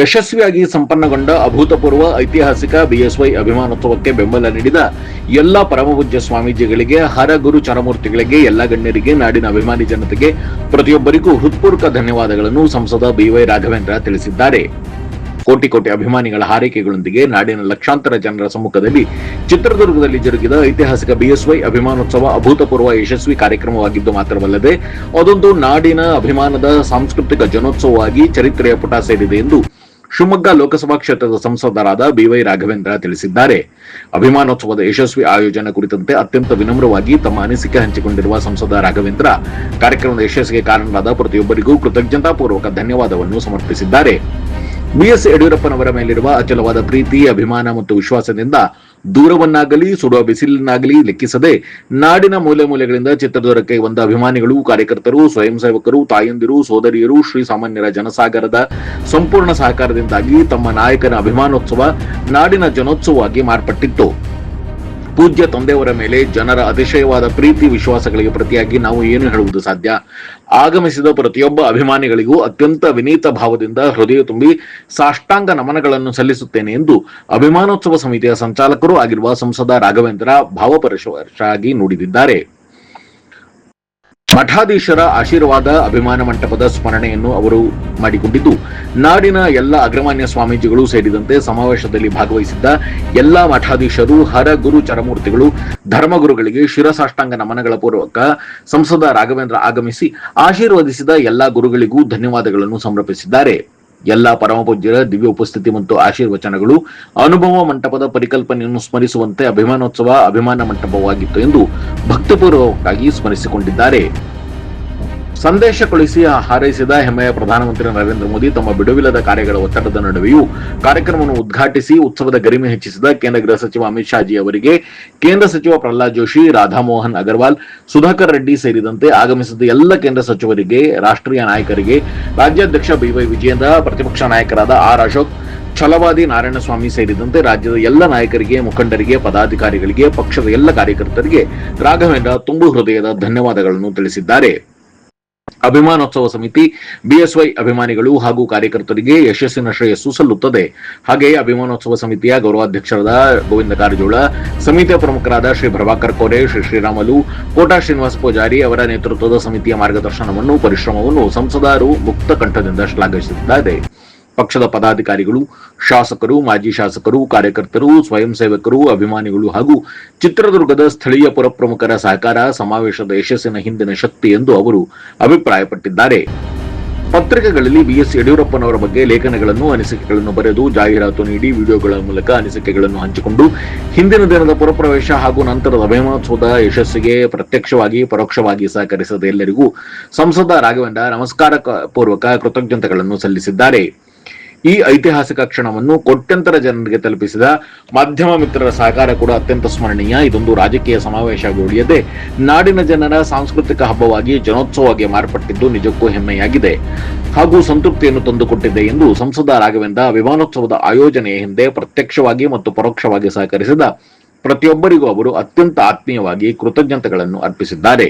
ಯಶಸ್ವಿಯಾಗಿ ಸಂಪನ್ನಗೊಂಡ ಅಭೂತಪೂರ್ವ ಐತಿಹಾಸಿಕ ಬಿಎಸ್ವೈ ಅಭಿಮಾನೋತ್ಸವಕ್ಕೆ ಬೆಂಬಲ ನೀಡಿದ ಎಲ್ಲಾ ಪರಮಪೂಜ್ಯ ಸ್ವಾಮೀಜಿಗಳಿಗೆ, ಹರಗುರು ಚರಮೂರ್ತಿಗಳಿಗೆ, ಎಲ್ಲ ಗಣ್ಯರಿಗೆ, ನಾಡಿನ ಅಭಿಮಾನಿ ಜನತೆಗೆ ಪ್ರತಿಯೊಬ್ಬರಿಗೂ ಹೃತ್ಪೂರ್ವಕ ಧನ್ಯವಾದಗಳನ್ನು ಸಂಸದ ಬಿವೈ ರಾಘವೇಂದ್ರ ತಿಳಿಸಿದ್ದಾರೆ. ಕೋಟಿ ಕೋಟಿ ಅಭಿಮಾನಿಗಳ ಹಾರೈಕೆಗಳೊಂದಿಗೆ ನಾಡಿನ ಲಕ್ಷಾಂತರ ಜನರ ಸಮ್ಮುಖದಲ್ಲಿ ಚಿತ್ರದುರ್ಗದಲ್ಲಿ ಜರುಗಿದ ಐತಿಹಾಸಿಕ ಬಿಎಸ್ವೈ ಅಭಿಮಾನೋತ್ಸವ ಅಭೂತಪೂರ್ವ ಯಶಸ್ವಿ ಕಾರ್ಯಕ್ರಮವಾಗಿದ್ದು ಮಾತ್ರವಲ್ಲದೆ ಅದೊಂದು ನಾಡಿನ ಅಭಿಮಾನದ ಸಾಂಸ್ಕೃತಿಕ ಜನೋತ್ಸವವಾಗಿ ಚರಿತ್ರೆಯ ಪುಟ ಸೇರಿದೆ ಎಂದು ಶಿವಮೊಗ್ಗ ಲೋಕಸಭಾ ಕ್ಷೇತ್ರದ ಸಂಸದರಾದ ಬಿವೈ ರಾಘವೇಂದ್ರ ತಿಳಿಸಿದ್ದಾರೆ. ಅಭಿಮಾನೋತ್ಸವದ ಯಶಸ್ವಿ ಆಯೋಜನೆ ಕುರಿತಂತೆ ಅತ್ಯಂತ ವಿನಮ್ರವಾಗಿ ತಮ್ಮ ಅನಿಸಿಕೆ ಹಂಚಿಕೊಂಡಿರುವ ಸಂಸದ ರಾಘವೇಂದ್ರ ಕಾರ್ಯಕ್ರಮದ ಯಶಸ್ಸಿಗೆ ಕಾರಣರಾದ ಪ್ರತಿಯೊಬ್ಬರಿಗೂ ಕೃತಜ್ಞತಾಪೂರ್ವಕ ಧನ್ಯವಾದವನ್ನು ಸಮರ್ಪಿಸಿದ್ದಾರೆ. ಬಿಎಸ್ ಯಡಿಯೂರಪ್ಪನವರ ಮೇಲಿರುವ ಅಚಲವಾದ ಪ್ರೀತಿ, ಅಭಿಮಾನ ಮತ್ತು ವಿಶ್ವಾಸದಿಂದ ದೂರವನ್ನಾಗಲಿ ಸುಡುವ ಬಿಸಿಲನ್ನಾಗಲಿ ಲೆಕ್ಕಿಸದೆ ನಾಡಿನ ಮೂಲೆ ಮೂಲೆಗಳಿಂದ ಚಿತ್ರದುರ್ಗಕ್ಕೆ ಬಂದ ಅಭಿಮಾನಿಗಳು, ಕಾರ್ಯಕರ್ತರು, ಸ್ವಯಂ ಸೇವಕರು, ತಾಯಂದಿರು, ಸೋದರಿಯರು, ಶ್ರೀ ಸಾಮಾನ್ಯರ ಜನಸಾಗರದ ಸಂಪೂರ್ಣ ಸಹಕಾರದಿಂದಾಗಿ ತಮ್ಮ ನಾಯಕನ ಅಭಿಮಾನೋತ್ಸವ ನಾಡಿನ ಜನೋತ್ಸವವಾಗಿ ಮಾರ್ಪಟ್ಟಿತ್ತು. ಪೂಜ್ಯ ತಂದೆಯವರ ಮೇಲೆ ಜನರ ಅತಿಶಯವಾದ ಪ್ರೀತಿ ವಿಶ್ವಾಸಗಳಿಗೆ ಪ್ರತಿಯಾಗಿ ನಾವು ಏನು ಹೇಳುವುದು ಸಾಧ್ಯ. ಆಗಮಿಸಿದ ಪ್ರತಿಯೊಬ್ಬ ಅಭಿಮಾನಿಗಳಿಗೂ ಅತ್ಯಂತ ವಿನೀತ ಭಾವದಿಂದ ಹೃದಯ ತುಂಬಿ ಸಾಷ್ಟಾಂಗ ನಮನಗಳನ್ನು ಸಲ್ಲಿಸುತ್ತೇನೆ ಎಂದು ಅಭಿಮಾನೋತ್ಸವ ಸಮಿತಿಯ ಸಂಚಾಲಕರು ಆಗಿರುವ ಸಂಸದ ರಾಘವೇಂದ್ರ ಭಾವಪರವಶರಾಗಿ ನುಡಿದಿದ್ದಾರೆ. ಮಠಾಧೀಶರ ಆಶೀರ್ವಾದ ಅಭಿಮಾನ ಮಂಟಪದ ಸ್ಮರಣೆಯನ್ನು ಅವರು ಮಾಡಿಕೊಂಡಿದ್ದು, ನಾಡಿನ ಎಲ್ಲ ಅಗ್ರಮಾನ್ಯ ಸ್ವಾಮೀಜಿಗಳು ಸೇರಿದಂತೆ ಸಮಾವೇಶದಲ್ಲಿ ಭಾಗವಹಿಸಿದ್ದ ಎಲ್ಲಾ ಮಠಾಧೀಶರು, ಹರಗುರು ಚರಮೂರ್ತಿಗಳು, ಧರ್ಮಗುರುಗಳಿಗೆ ಶಿರಸಾಷ್ಟಾಂಗ ನಮನಗಳ ಪೂರ್ವಕ ಸಂಸದ ರಾಘವೇಂದ್ರ ಆಗಮಿಸಿ ಆಶೀರ್ವದಿಸಿದ ಎಲ್ಲಾ ಗುರುಗಳಿಗೂ ಧನ್ಯವಾದಗಳನ್ನು ಸಮರ್ಪಿಸಿದ್ದಾರೆ. ಎಲ್ಲಾ ಪರಮಪೂಜ್ಯರ ದಿವ್ಯ ಉಪಸ್ಥಿತಿ ಮತ್ತು ಆಶೀರ್ವಚನಗಳು ಅನುಭವ ಮಂಟಪದ ಪರಿಕಲ್ಪನೆಯನ್ನು ಸ್ಮರಿಸುವಂತೆ ಅಭಿಮಾನೋತ್ಸವ ಅಭಿಮಾನ ಮಂಟಪವಾಗಿತ್ತು ಎಂದು ಭಕ್ತಿಪೂರ್ವಕವಾಗಿ ಸ್ಮರಿಸಿಕೊಂಡಿದ್ದಾರೆ. ಸಂದೇಶ ಕಳುಹಿಸಿ ಹಾರೈಸಿದ ಹೆಮ್ಮೆಯ ಪ್ರಧಾನಮಂತ್ರಿ ನರೇಂದ್ರ ಮೋದಿ ತಮ್ಮ ಬಿಡುವಿಲ್ಲದ ಕಾರ್ಯಗಳ ಒತ್ತಡದ ನಡುವೆಯೂ ಕಾರ್ಯಕ್ರಮವನ್ನು ಉದ್ಘಾಟಿಸಿ ಉತ್ಸವದ ಗರಿಮೆ ಹೆಚ್ಚಿಸಿದ ಕೇಂದ್ರ ಗೃಹ ಸಚಿವ ಅಮಿತ್ ಶಾ ಜಿ ಅವರಿಗೆ ಕೇಂದ್ರ ಸಚಿವ ಪ್ರಹ್ಲಾದ್ ಜೋಶಿ, ರಾಧಾಮೋಹನ್ ಅಗರ್ವಾಲ್, ಸುಧಾಕರ್ ರೆಡ್ಡಿ ಸೇರಿದಂತೆ ಆಗಮಿಸಿದ ಎಲ್ಲ ಕೇಂದ್ರ ಸಚಿವರಿಗೆ, ರಾಷ್ಟ್ರೀಯ ನಾಯಕರಿಗೆ, ರಾಜ್ಯಾಧ್ಯಕ್ಷ ಬಿವೈ ವಿಜಯೇಂದ್ರ, ಪ್ರತಿಪಕ್ಷ ನಾಯಕರಾದ ಆರ್ ಅಶೋಕ್, ಛಲವಾದಿ ನಾರಾಯಣಸ್ವಾಮಿ ಸೇರಿದಂತೆ ರಾಜ್ಯದ ಎಲ್ಲ ನಾಯಕರಿಗೆ, ಮುಖಂಡರಿಗೆ, ಪದಾಧಿಕಾರಿಗಳಿಗೆ, ಪಕ್ಷದ ಎಲ್ಲ ಕಾರ್ಯಕರ್ತರಿಗೆ ರಾಘವೇಂದ್ರ ತುಂಬು ಹೃದಯದ ಧನ್ಯವಾದಗಳನ್ನು ತಿಳಿಸಿದ್ದಾರೆ. ಅಭಿಮಾನೋತ್ಸವ ಸಮಿತಿ, ಬಿಎಸ್ವೈ ಅಭಿಮಾನಿಗಳು ಹಾಗೂ ಕಾರ್ಯಕರ್ತರಿಗೆ ಯಶಸ್ಸಿನ ಶ್ರೇಯಸ್ಸು ಸಲ್ಲುತ್ತದೆ. ಹಾಗೆಯೇ ಅಭಿಮಾನೋತ್ಸವ ಸಮಿತಿಯ ಗೌರವಾಧ್ಯಕ್ಷರಾದ ಗೋವಿಂದ ಕಾರಜೋಳ, ಸಮಿತಿಯ ಪ್ರಮುಖರಾದ ಶ್ರೀ ಪ್ರಭಾಕರ್ ಕೋರೆ, ಶ್ರೀ ಶ್ರೀರಾಮಲು, ಕೋಟಾ ಶ್ರೀನಿವಾಸ ಪೂಜಾರಿ ಅವರ ನೇತೃತ್ವದ ಸಮಿತಿಯ ಮಾರ್ಗದರ್ಶನವನ್ನು, ಪರಿಶ್ರಮವನ್ನು ಸಂಸದರು ಮುಕ್ತ ಕಂಠದಿಂದ ಶ್ಲಾಘಿಸಿದ್ದಾರೆ. ಪಕ್ಷದ ಪದಾಧಿಕಾರಿಗಳು, ಶಾಸಕರು, ಮಾಜಿ ಶಾಸಕರು, ಕಾರ್ಯಕರ್ತರು, ಸ್ವಯಂ ಸೇವಕರು, ಅಭಿಮಾನಿಗಳು ಹಾಗೂ ಚಿತ್ರದುರ್ಗದ ಸ್ಥಳೀಯ ಪುರಪ್ರಮುಖರ ಸಹಕಾರ ಸಮಾವೇಶದ ಯಶಸ್ಸಿನ ಹಿಂದಿನ ಶಕ್ತಿ ಎಂದು ಅವರು ಅಭಿಪ್ರಾಯಪಟ್ಟಿದ್ದಾರೆ. ಪತ್ರಿಕೆಗಳಲ್ಲಿ ಬಿಎಸ್ ಯಡಿಯೂರಪ್ಪನವರ ಬಗ್ಗೆ ಲೇಖನಗಳನ್ನು, ಅನಿಸಿಕೆಗಳನ್ನು ಬರೆದು ಜಾಹೀರಾತು ನೀಡಿ ವಿಡಿಯೋಗಳ ಮೂಲಕ ಅನಿಸಿಕೆಗಳನ್ನು ಹಂಚಿಕೊಂಡು ಹಿಂದಿನ ದಿನದ ಪುರಪ್ರವೇಶ ಹಾಗೂ ನಂತರದ ಅಭಿಮಾನೋತ್ಸವದ ಯಶಸ್ಸಿಗೆ ಪ್ರತ್ಯಕ್ಷವಾಗಿ ಪರೋಕ್ಷವಾಗಿ ಸಹಕರಿಸಿದ ಎಲ್ಲರಿಗೂ ಸಂಸದ ರಾಘವೇಂದ್ರ ನಮಸ್ಕಾರ ಪೂರ್ವಕ ಕೃತಜ್ಞತೆಗಳನ್ನು ಸಲ್ಲಿಸಿದ್ದಾರೆ. ಈ ಐತಿಹಾಸಿಕ ಕ್ಷಣವನ್ನು ಕೋಟ್ಯಂತರ ಜನರಿಗೆ ತಲುಪಿಸಿದ ಮಾಧ್ಯಮ ಮಿತ್ರರ ಸಹಕಾರ ಕೂಡ ಅತ್ಯಂತ ಸ್ಮರಣೀಯ. ಇದೊಂದು ರಾಜಕೀಯ ಸಮಾವೇಶವಾಗಿ ಉಳಿಯದೆ ನಾಡಿನ ಜನರ ಸಾಂಸ್ಕೃತಿಕ ಹಬ್ಬವಾಗಿ ಜನೋತ್ಸವವಾಗಿ ಮಾರ್ಪಟ್ಟಿದ್ದು ನಿಜಕ್ಕೂ ಹೆಮ್ಮೆಯಾಗಿದೆ ಹಾಗೂ ಸಂತೃಪ್ತಿಯನ್ನು ತಂದುಕೊಟ್ಟಿದೆ ಎಂದು ಸಂಸದ ರಾಘವೇಂದ್ರ ಅಭಿಮಾನೋತ್ಸವದ ಆಯೋಜನೆಯ ಹಿಂದೆ ಪ್ರತ್ಯಕ್ಷವಾಗಿ ಮತ್ತು ಪರೋಕ್ಷವಾಗಿ ಸಹಕರಿಸಿದ ಪ್ರತಿಯೊಬ್ಬರಿಗೂ ಅವರು ಅತ್ಯಂತ ಆತ್ಮೀಯವಾಗಿ ಕೃತಜ್ಞತೆಗಳನ್ನು ಅರ್ಪಿಸಿದ್ದಾರೆ.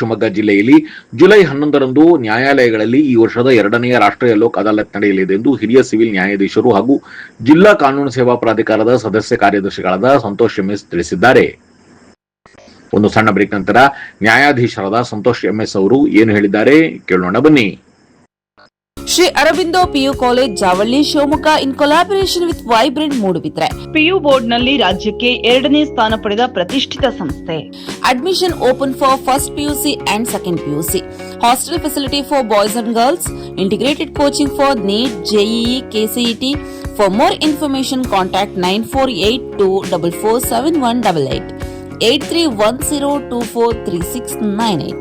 ಶಿವಮೊಗ್ಗ ಜಿಲ್ಲೆಯಲ್ಲಿ ಜುಲೈ 11ರಂದು ನ್ಯಾಯಾಲಯಗಳಲ್ಲಿ ಈ ವರ್ಷದ 2ನೇ ರಾಷ್ಟ್ರೀಯ ಲೋಕ್ ಅದಾಲತ್ ನಡೆಯಲಿದೆ ಎಂದು ಹಿರಿಯ ಸಿವಿಲ್ ನ್ಯಾಯಾಧೀಶರು ಹಾಗೂ ಜಿಲ್ಲಾ ಕಾನೂನು ಸೇವಾ ಪ್ರಾಧಿಕಾರದ ಸದಸ್ಯ ಕಾರ್ಯದರ್ಶಿಗಳಾದ ಸಂತೋಷ್ ಎಂಎಸ್ ತಿಳಿಸಿದ್ದಾರೆ. ಒಂದು ಸಣ್ಣ ಬ್ರೇಕ್ ನಂತರ ನ್ಯಾಯಾಧೀಶರಾದ ಸಂತೋಷ್ ಎಂಎಸ್ ಅವರು ಏನು ಹೇಳಿದ್ದಾರೆ ಕೇಳೋಣ ಬನ್ನಿ. Shri Aurobindo PU college Javalli Shivamogga in collaboration with vibrant Moodbidri PU board ನಲ್ಲಿ ರಾಜ್ಯಕ್ಕೆ 2ನೇ ಸ್ಥಾನ ಪಡೆದ ಪ್ರತಿಷ್ಠಿತ ಸಂಸ್ಥೆ. Admission open for first PUC and second PUC. Hostel facility for boys and girls. Integrated coaching for neat, JEE, KCET. For more information contact 9482447188 8310243698.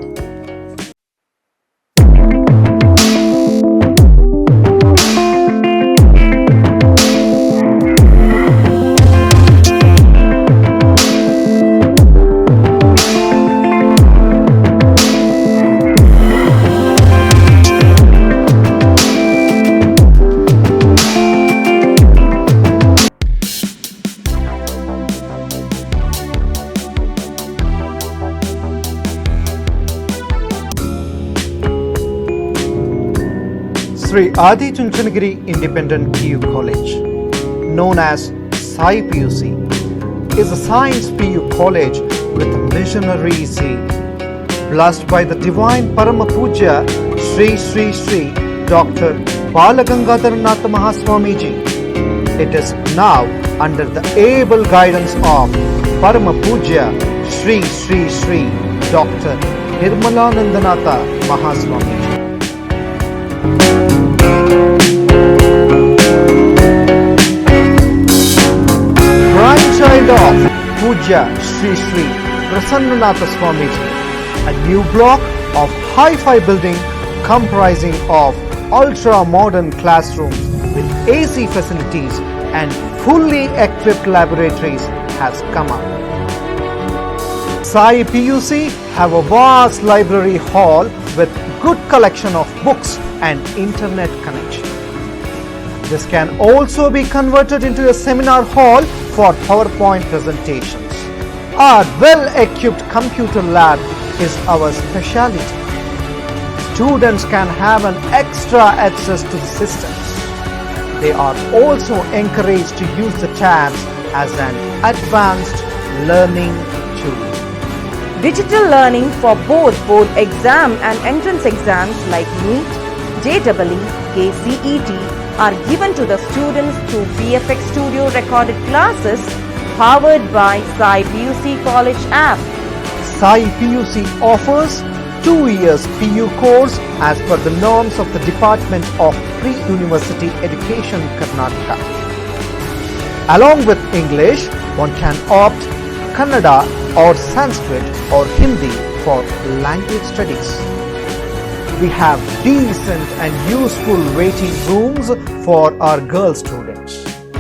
Sri Adi Chunchanagiri Independent PU College, known as Sai PUC, is a science PU college with a missionary zeal. Blessed by the divine Parama Puja Sri Sri Sri Dr. Balagangadharanath Mahaswamiji, it is now under the able guidance of Parama Puja Sri Sri Sri Dr. Nirmalanandanatha Mahaswamiji. Grandchild of Puja Sri Sri Prasannanatha Swamiji, a new block of hi-fi building comprising of ultra-modern classrooms with AC facilities and fully equipped laboratories has come up. Sai PUC have a vast library hall with good collection of books and internet connection. This can also be converted into a seminar hall for PowerPoint presentations. Our well-equipped computer lab is our specialty. Students can have an extra access to the systems. They are also encouraged to use the tabs as an advanced learning tool. Digital learning for both board exam and entrance exams like NEET, JEE, KCET are given to the students through VFX Studio recorded classes powered by Sai PUC College app. Sai PUC offers 2 years PU course as per the norms of the Department of Pre-University Education Karnataka. Along with English, one can opt Kannada or Sanskrit or Hindi for language studies. We have decent and useful waiting rooms for our girl students.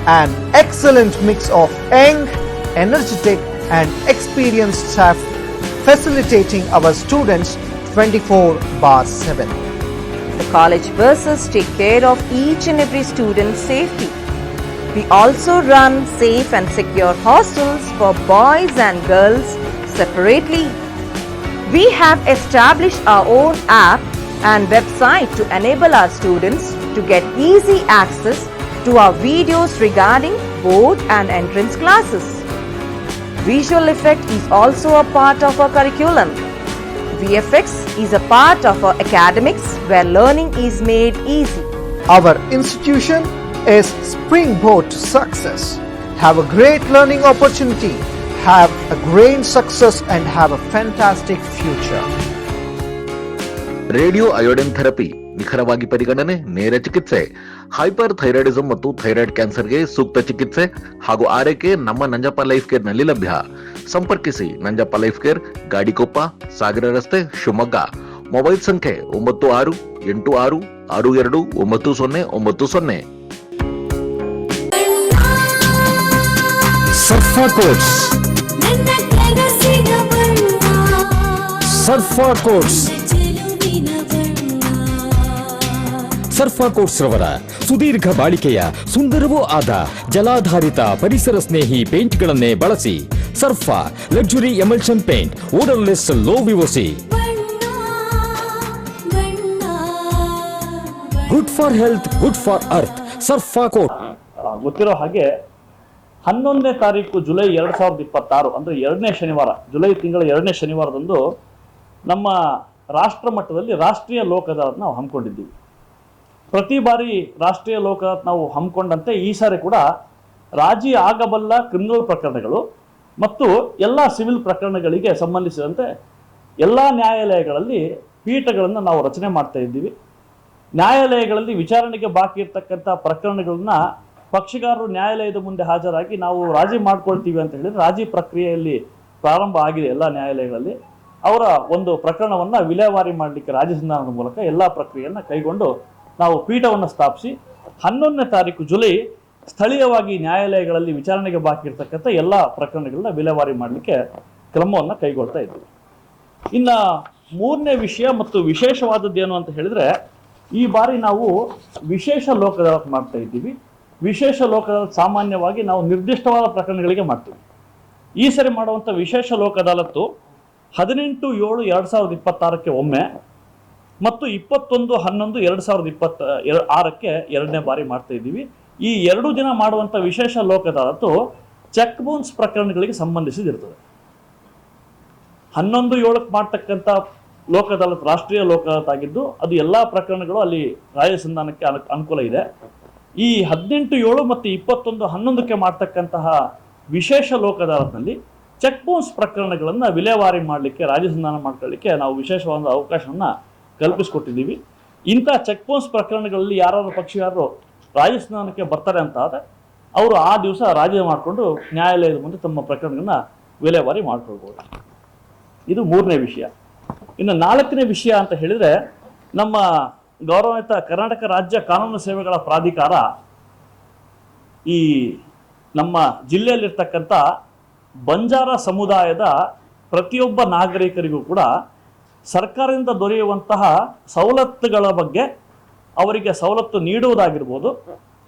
An excellent mix of young, energetic and experienced staff facilitating our students 24/7. The college buses take care of each and every student's safety. We also run safe and secure hostels for boys and girls separately. We have established our own app and website to enable our students to get easy access to our videos regarding board and entrance classes. Visual effect is also a part of our curriculum. VFX is a part of our academics where learning is made easy. Our institution is springboard to success. Have a great learning opportunity, have a great success and have a fantastic future. Radio iodine therapy ನಿಖರವಾಗಿ ಪರಿಗಣನೆ, ನೇರ ಚಿಕಿತ್ಸೆ, hyper ಥೈರಾಯ್ಡಿಸಂ ಮತ್ತು thyroid ಕ್ಯಾನ್ಸರ್ಗೆ ಸೂಕ್ತ ಚಿಕಿತ್ಸೆ ಹಾಗೂ ಆರೈಕೆ ನಮ್ಮ ನಂಜಪ್ಪ ಲೈಫ್ ಕೇರ್ ನಲ್ಲಿ ಲಭ್ಯ. ಸಂಪರ್ಕಿಸಿ ನಂಜಪ್ಪ ಲೈಫ್ ಕೇರ್, ಗಾಡಿಕೊಪ್ಪ, ಸಾಗರ ರಸ್ತೆ, ಶಿವಮೊಗ್ಗ. ಮೊಬೈಲ್ ಸಂಖ್ಯೆ 9686629090. ಸರ್ಫಾ ಕೋಟ್ಸ್, ಸರ್ಫಾ ಕೋಟ್ಸ್, ಸರ್ಫಾ ಕೋಟ್ಸ್ ರವರ ಸುದೀರ್ಘ ಬಾಳಿಕೆಯ ಸುಂದರವೂ ಆದ ಜಲಾಧಾರಿತ ಪರಿಸರ ಸ್ನೇಹಿ ಪೇಂಟ್ಗಳನ್ನೇ ಬಳಸಿ. ಸರ್ಫಾ luxury emulsion paint, odourless, low VOC, good for health, good for earth. ಸರ್ಫಾ ಕೋಟ್. ಗೊತ್ತಿರೋ ಹಾಗೆ 11ನೇ ತಾರೀಕು ಜುಲೈ 2026 ಅಂದರೆ 2ನೇ ಶನಿವಾರ, ಜುಲೈ ತಿಂಗಳ 2ನೇ ಶನಿವಾರದಂದು ನಮ್ಮ ರಾಷ್ಟ್ರ ಮಟ್ಟದಲ್ಲಿ ರಾಷ್ಟ್ರೀಯ ಲೋಕ ಅದಾಲತ್ ನಾವು ಹಮ್ಮಿಕೊಂಡಿದ್ದೀವಿ. ಪ್ರತಿ ಬಾರಿ ರಾಷ್ಟ್ರೀಯ ಲೋಕ ಅದಾಲತ್ ನಾವು ಹಮ್ಮಿಕೊಂಡಂತೆ ಈ ಸಾರಿ ಕೂಡ ರಾಜಿ ಆಗಬಲ್ಲ ಕ್ರಿಮಿನಲ್ ಪ್ರಕರಣಗಳು ಮತ್ತು ಎಲ್ಲ ಸಿವಿಲ್ ಪ್ರಕರಣಗಳಿಗೆ ಸಂಬಂಧಿಸಿದಂತೆ ಎಲ್ಲ ನ್ಯಾಯಾಲಯಗಳಲ್ಲಿ ಪೀಠಗಳನ್ನು ನಾವು ರಚನೆ ಮಾಡ್ತಾ ಇದ್ದೀವಿ. ನ್ಯಾಯಾಲಯಗಳಲ್ಲಿ ವಿಚಾರಣೆಗೆ ಬಾಕಿ ಇರ್ತಕ್ಕಂಥ ಪ್ರಕರಣಗಳನ್ನ ಪಕ್ಷಗಾರರು ನ್ಯಾಯಾಲಯದ ಮುಂದೆ ಹಾಜರಾಗಿ ನಾವು ರಾಜಿ ಮಾಡ್ಕೊಳ್ತೀವಿ ಅಂತ ಹೇಳಿದ್ರೆ ರಾಜಿ ಪ್ರಕ್ರಿಯೆಯಲ್ಲಿ ಪ್ರಾರಂಭ ಆಗಿದೆ. ಎಲ್ಲ ನ್ಯಾಯಾಲಯಗಳಲ್ಲಿ ಅವರ ಒಂದು ಪ್ರಕರಣವನ್ನ ವಿಲೇವಾರಿ ಮಾಡಲಿಕ್ಕೆ ರಾಜಿ ಸಂಧಾನದ ಮೂಲಕ ಎಲ್ಲ ಪ್ರಕ್ರಿಯೆಯನ್ನು ಕೈಗೊಂಡು ನಾವು ಪೀಠವನ್ನು ಸ್ಥಾಪಿಸಿ 11ನೇ ತಾರೀಕು ಜುಲೈ ಸ್ಥಳೀಯವಾಗಿ ನ್ಯಾಯಾಲಯಗಳಲ್ಲಿ ವಿಚಾರಣೆಗೆ ಬಾಕಿ ಇರ್ತಕ್ಕಂಥ ಎಲ್ಲ ಪ್ರಕರಣಗಳನ್ನ ವಿಲೇವಾರಿ ಮಾಡಲಿಕ್ಕೆ ಕ್ರಮವನ್ನು ಕೈಗೊಳ್ತಾ ಇದ್ದೀವಿ. ಇನ್ನು 3ನೇ ವಿಷಯ ಮತ್ತು ವಿಶೇಷವಾದದ್ದೇನು ಅಂತ ಹೇಳಿದ್ರೆ, ಈ ಬಾರಿ ನಾವು ವಿಶೇಷ ಲೋಕ ಅದಾಲತ್ ಮಾಡ್ತಾ ಇದ್ದೀವಿ. ವಿಶೇಷ ಲೋಕ ಅದಾಲತ್ ಸಾಮಾನ್ಯವಾಗಿ ನಾವು ನಿರ್ದಿಷ್ಟವಾದ ಪ್ರಕರಣಗಳಿಗೆ ಮಾಡ್ತೀವಿ. ಈ ಸರಿ ಮಾಡುವಂಥ ವಿಶೇಷ ಲೋಕ ಅದಾಲತ್ತು 18/7/2026 ಒಮ್ಮೆ, ಮತ್ತು 21/11/2026ಕ್ಕೆ ಎರಡನೇ ಬಾರಿ ಮಾಡ್ತಾ ಇದ್ದೀವಿ. ಈ 2 ದಿನ ಮಾಡುವಂಥ ವಿಶೇಷ ಲೋಕ ಅದಾಲತ್ತು ಚೆಕ್ ಬೌನ್ಸ್ ಪ್ರಕರಣಗಳಿಗೆ ಸಂಬಂಧಿಸಿದಿರ್ತದೆ. 11/7ಕ್ಕೆ ಮಾಡ್ತಕ್ಕಂಥ ಲೋಕ ಅದಾಲತ್ ರಾಷ್ಟ್ರೀಯ ಲೋಕ ಅದಾಲತ್ ಆಗಿದ್ದು ಅದು ಎಲ್ಲ ಪ್ರಕರಣಗಳು ಅಲ್ಲಿ ರಾಜಸಂಧಾನಕ್ಕೆ ಅನುಕೂಲ ಇದೆ. ಈ 18/7 ಮತ್ತು 21/11ಕ್ಕೆ ಮಾಡ್ತಕ್ಕಂತಹ ವಿಶೇಷ ಲೋಕ ಅದಾಲತ್ನಲ್ಲಿ ಚೆಕ್ ಬೌನ್ಸ್ ಪ್ರಕರಣಗಳನ್ನು ವಿಲೇವಾರಿ ಮಾಡಲಿಕ್ಕೆ, ರಾಜಸಂಧಾನ ಮಾಡ್ಕೊಳ್ಳಿಕ್ಕೆ ನಾವು ವಿಶೇಷವಾದ ಅವಕಾಶವನ್ನು ಕಲ್ಪಿಸಿಕೊಟ್ಟಿದ್ದೀವಿ. ಇಂಥ ಚೆಕ್ ಬೌನ್ಸ್ ಪ್ರಕರಣಗಳಲ್ಲಿ ಯಾರಾದರೂ ಪಕ್ಷಗಾರರು ರಾಜಸಂಧಾನಕ್ಕೆ ಬರ್ತಾರೆ ಅಂತ ಆದರೆ ಅವರು ಆ ದಿವಸ ರಾಜಿ ಮಾಡಿಕೊಂಡು ನ್ಯಾಯಾಲಯದ ಮುಂದೆ ತಮ್ಮ ಪ್ರಕರಣಗಳನ್ನ ವಿಲೇವಾರಿ ಮಾಡ್ಕೊಳ್ಬೋದು. ಇದು 3ನೇ ವಿಷಯ. ಇನ್ನು 4ನೇ ವಿಷಯ ಅಂತ ಹೇಳಿದರೆ, ನಮ್ಮ ಗೌರವಾನ್ವಿತ ಕರ್ನಾಟಕ ರಾಜ್ಯ ಕಾನೂನು ಸೇವೆಗಳ ಪ್ರಾಧಿಕಾರ ಈ ನಮ್ಮ ಜಿಲ್ಲೆಯಲ್ಲಿರ್ತಕ್ಕಂಥ ಬಂಜಾರ ಸಮುದಾಯದ ಪ್ರತಿಯೊಬ್ಬ ನಾಗರಿಕರಿಗೂ ಕೂಡ ಸರ್ಕಾರದಿಂದ ದೊರೆಯುವಂತಹ ಸವಲತ್ತುಗಳ ಬಗ್ಗೆ ಅವರಿಗೆ ಸವಲತ್ತು ನೀಡುವುದಾಗಿರ್ಬೋದು,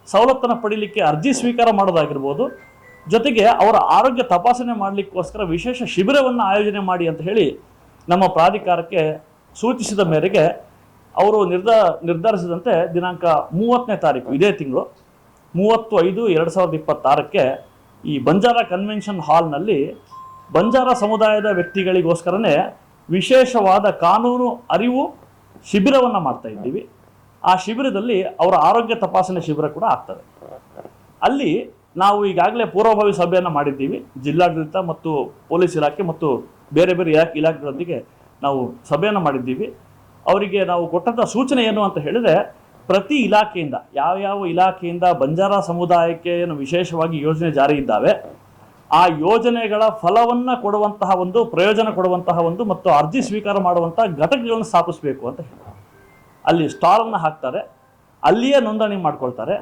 ಸವಲತ್ತನ್ನು ಪಡೀಲಿಕ್ಕೆ ಅರ್ಜಿ ಸ್ವೀಕಾರ ಮಾಡೋದಾಗಿರ್ಬೋದು, ಜೊತೆಗೆ ಅವರ ಆರೋಗ್ಯ ತಪಾಸಣೆ ಮಾಡಲಿಕ್ಕೋಸ್ಕರ ವಿಶೇಷ ಶಿಬಿರವನ್ನು ಆಯೋಜನೆ ಮಾಡಿ ಅಂತ ಹೇಳಿ ನಮ್ಮ ಪ್ರಾಧಿಕಾರಕ್ಕೆ ಸೂಚಿಸಿದ ಮೇರೆಗೆ ಅವರು ನಿರ್ಧರಿಸಿದಂತೆ ದಿನಾಂಕ 30ನೇ ತಾರೀಕು ಇದೇ ತಿಂಗಳು 30/5/2026ಕ್ಕೆ ಈ ಬಂಜಾರ ಕನ್ವೆನ್ಷನ್ ಹಾಲ್ನಲ್ಲಿ ಬಂಜಾರ ಸಮುದಾಯದ ವ್ಯಕ್ತಿಗಳಿಗೋಸ್ಕರನೇ ವಿಶೇಷವಾದ ಕಾನೂನು ಅರಿವು ಶಿಬಿರವನ್ನು ಮಾಡ್ತಾ ಇದ್ದೀವಿ. ಆ ಶಿಬಿರದಲ್ಲಿ ಅವರ ಆರೋಗ್ಯ ತಪಾಸಣೆ ಶಿಬಿರ ಕೂಡ ಆಗ್ತದೆ. ಅಲ್ಲಿ ನಾವು ಈಗಾಗಲೇ ಪೂರ್ವಭಾವಿ ಸಭೆಯನ್ನು ಮಾಡಿದ್ದೀವಿ. ಜಿಲ್ಲಾಡಳಿತ ಮತ್ತು ಪೊಲೀಸ್ ಇಲಾಖೆ ಮತ್ತು ಬೇರೆ ಬೇರೆ ಇಲಾಖೆಗಳೊಂದಿಗೆ ನಾವು ಸಭೆಯನ್ನು ಮಾಡಿದ್ದೀವಿ. ಅವರಿಗೆ ನಾವು ಕೊಟ್ಟಂಥ ಸೂಚನೆ ಏನು ಅಂತ ಹೇಳಿದರೆ, ಪ್ರತಿ ಇಲಾಖೆಯಿಂದ ಯಾವ ಇಲಾಖೆಯಿಂದ ಬಂಜಾರ ಸಮುದಾಯಕ್ಕೆ ಏನು ವಿಶೇಷವಾಗಿ ಯೋಜನೆ ಜಾರಿ ಇದ್ದಾವೆ ಆ ಯೋಜನೆಗಳ ಫಲವನ್ನು ಕೊಡುವಂತಹ ಒಂದು, ಪ್ರಯೋಜನ ಕೊಡುವಂತಹ ಒಂದು ಮತ್ತು ಅರ್ಜಿ ಸ್ವೀಕಾರ ಮಾಡುವಂತಹ ಘಟಕಗಳನ್ನು ಸ್ಥಾಪಿಸಬೇಕು ಅಂತ ಹೇಳಿ ಅಲ್ಲಿ ಸ್ಟಾಲನ್ನು ಹಾಕ್ತಾರೆ. ಅಲ್ಲಿಯೇ ನೋಂದಣಿ ಮಾಡ್ಕೊಳ್ತಾರೆ.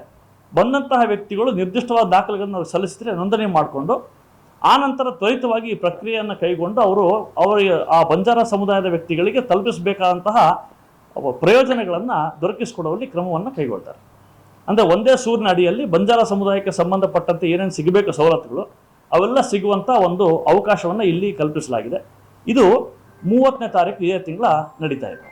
ಬಂದಂತಹ ವ್ಯಕ್ತಿಗಳು ನಿರ್ದಿಷ್ಟವಾದ ದಾಖಲೆಗಳನ್ನು ಸಲ್ಲಿಸಿದರೆ ನೋಂದಣಿ ಮಾಡಿಕೊಂಡು ಆನಂತರ ತ್ವರಿತವಾಗಿ ಈ ಪ್ರಕ್ರಿಯೆಯನ್ನು ಕೈಗೊಂಡು ಅವರಿಗೆ ಆ ಬಂಜಾರ ಸಮುದಾಯದ ವ್ಯಕ್ತಿಗಳಿಗೆ ತಲುಪಿಸಬೇಕಾದಂತಹ ಪ್ರಯೋಜನಗಳನ್ನು ದೊರಕಿಸಿಕೊಡುವಲ್ಲಿ ಕ್ರಮವನ್ನು ಕೈಗೊಳ್ತಾರೆ. ಅಂದರೆ ಒಂದೇ ಸೂರಿನ ಅಡಿಯಲ್ಲಿ ಬಂಜಾರ ಸಮುದಾಯಕ್ಕೆ ಸಂಬಂಧಪಟ್ಟಂತೆ ಏನೇನು ಸಿಗಬೇಕು ಸವಲತ್ತುಗಳು ಅವೆಲ್ಲ ಸಿಗುವಂಥ ಒಂದು ಅವಕಾಶವನ್ನು ಇಲ್ಲಿ ಕಲ್ಪಿಸಲಾಗಿದೆ. ಇದು 30ನೇ ತಾರೀಕು ಇದೇ ತಿಂಗಳ ನಡೀತಾ ಇದೆ.